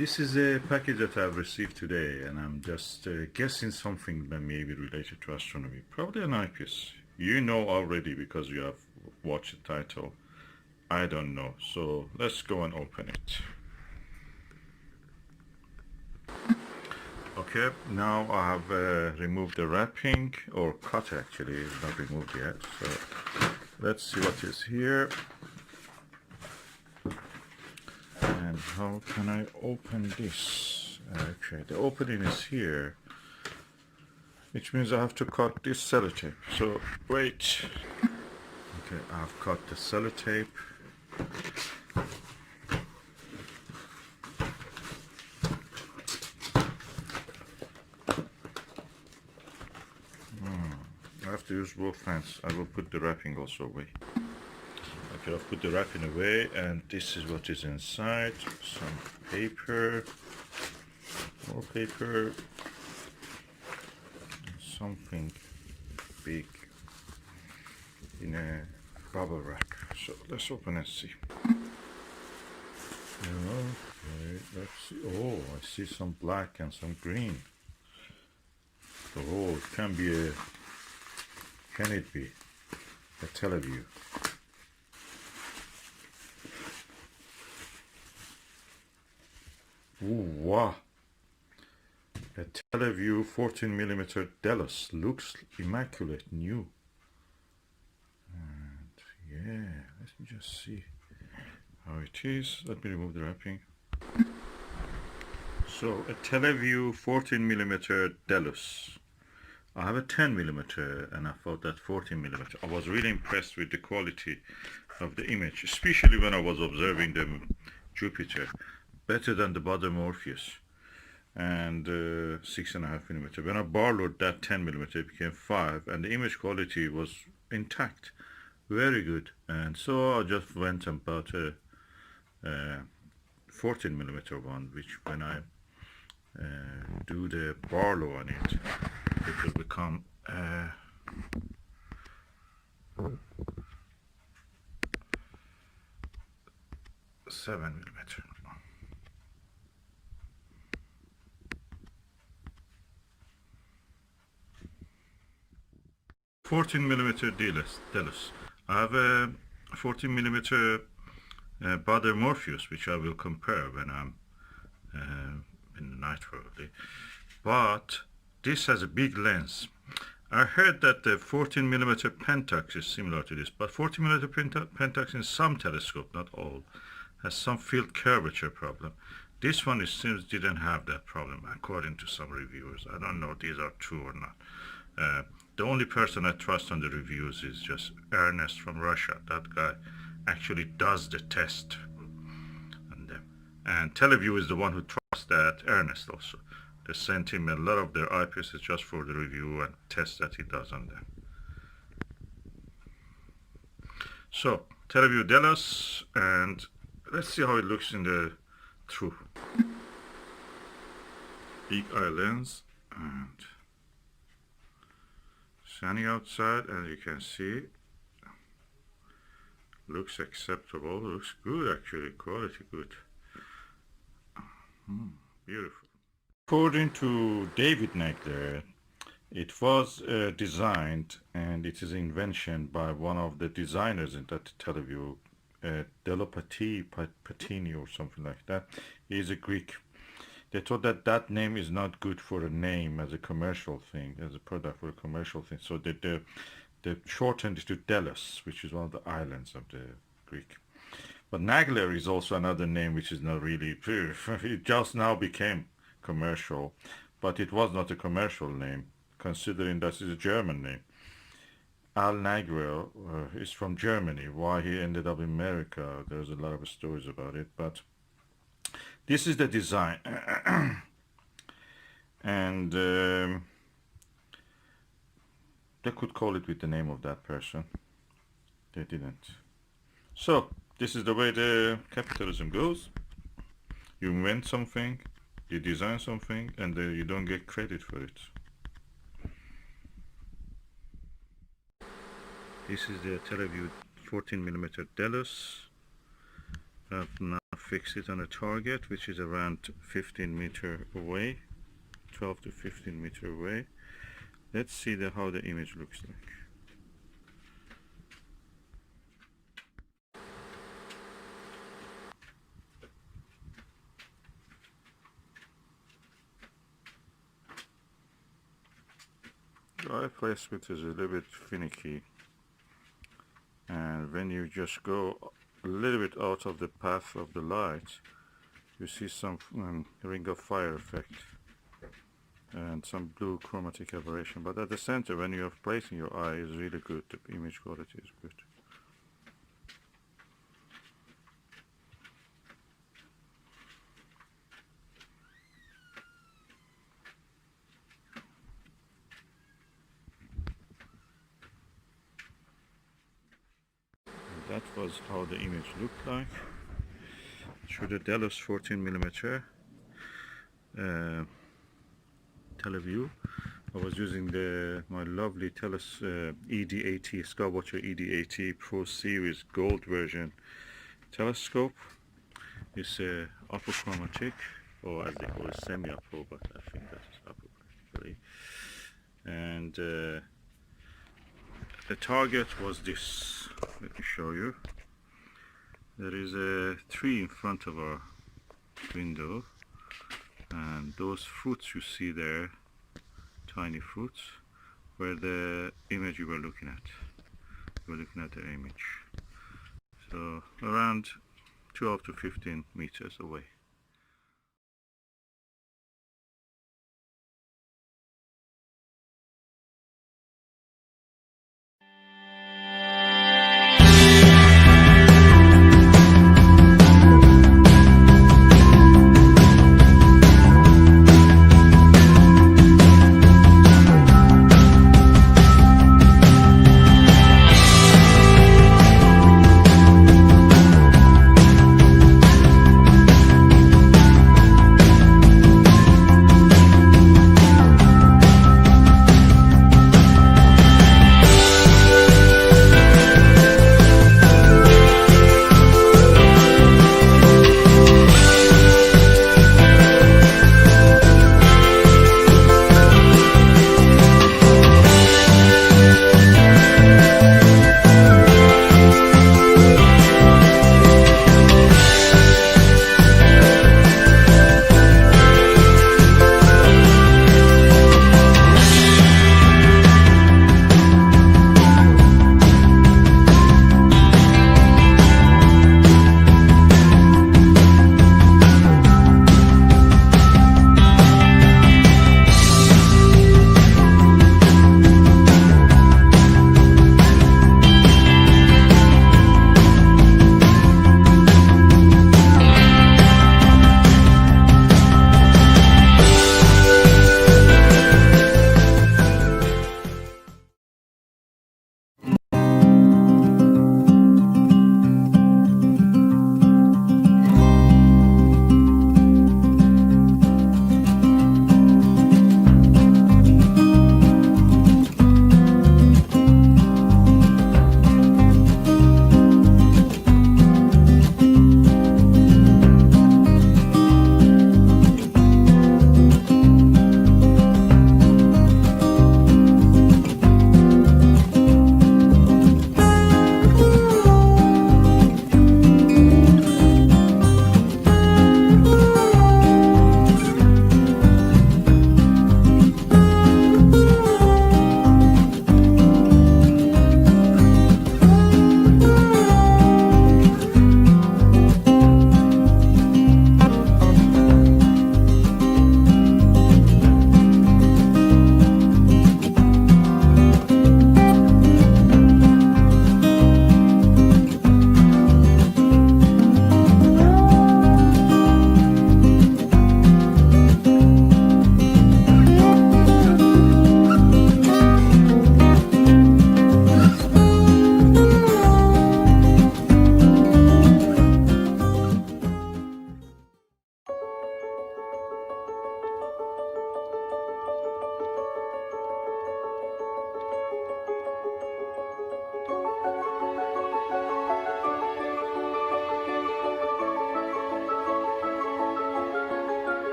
This is a package that I've received today, and I'm just guessing something that may be related to astronomy. Probably an eyepiece. You know already because you have watched the title. I don't know. So let's go and open it. Okay, now I have removed the wrapping, or cut actually, it's not removed yet. So let's see what is here. And how can I open this? Okay, the opening is here, which means I have to cut this sellotape. So wait. Okay, I've cut the sellotape. I have to use both hands. I will put the wrapping also away. Okay, I've put the wrapping away, and this is what is inside. Some paper, more paper, something big in a bubble wrap. So let's open and see. Okay, let's see. Oh, I see some black and some green. Oh, it can be a, can it be a Televue? Ooh, wow. A Televue 14mm Delos, looks immaculate, new. And yeah, let me just see how it is. Let me remove the wrapping. So a Televue 14mm Delos. I have a 10mm, and I thought that 14mm. I was really impressed with the quality of the image, especially when I was observing the Jupiter. Better than the Baader Morpheus, and 6.5mm. When I borrowed that 10mm, it became 5, and the image quality was intact, very good. And so I just went and bought a 14mm one, which when I do the Barlow on it, it will become 7mm. 14mm Delos. I have a 14mm Baader Morpheus, which I will compare when I'm in the night probably. But this has a big lens. I heard that the 14mm Pentax is similar to this, but 14mm Pentax in some telescope, not all, has some field curvature problem. This one, it seems, didn't have that problem, according to some reviewers. I don't know if these are true or not. The only person I trust on the reviews is just Ernest from Russia. That guy actually does the test on them. And Televue is the one who trusts that Ernest also. They sent him a lot of their eyepieces just for the review and tests that he does on them. So, Televue Delos, and let's see how it looks in the through. Big eye lens, and sunny outside, as you can see. Looks acceptable, looks good actually, quality good. Beautiful. According to David Nagler, it was designed, and it is an invention by one of the designers in that Televue, Dellechiaie Patini or something like that. He is a Greek. They thought that that name is not good for a name as a commercial thing, as a product for a commercial thing. So they shortened it to Delos, which is one of the islands of the Greek. But Nagler is also another name which is not really, it just now became commercial, but it was not a commercial name, considering that it's a German name. Al Nagler is from Germany. Why he ended up in America, there's a lot of stories about it, but this is the design. And they could call it with the name of that person. They didn't. So this is the way the capitalism goes. You invent something, you design something, and you don't get credit for it. This is the Televue 14mm Delos. I've now fix it on a target which is around 15 meter away, 12 to 15 meter away. Let's see how the image looks like. The eye placement is a little bit finicky, and when you just go a little bit out of the path of the light, you see some ring of fire effect and some blue chromatic aberration, but at the center, when you are placing your eye, is really good. The image quality is good. And that was how the image looked like through the Delos 14mm Tele Vue. I was using my lovely Telos ED80 Skywatcher ED80 Pro Series Gold version telescope. It's apochromatic, or as they call it, semi-apo, but I think that's apo actually. And the target was this. Let me show you. There is a tree in front of our window, and those fruits you see there, tiny fruits, were the image you were looking at. You were looking at the image. So around 12 to 15 meters away.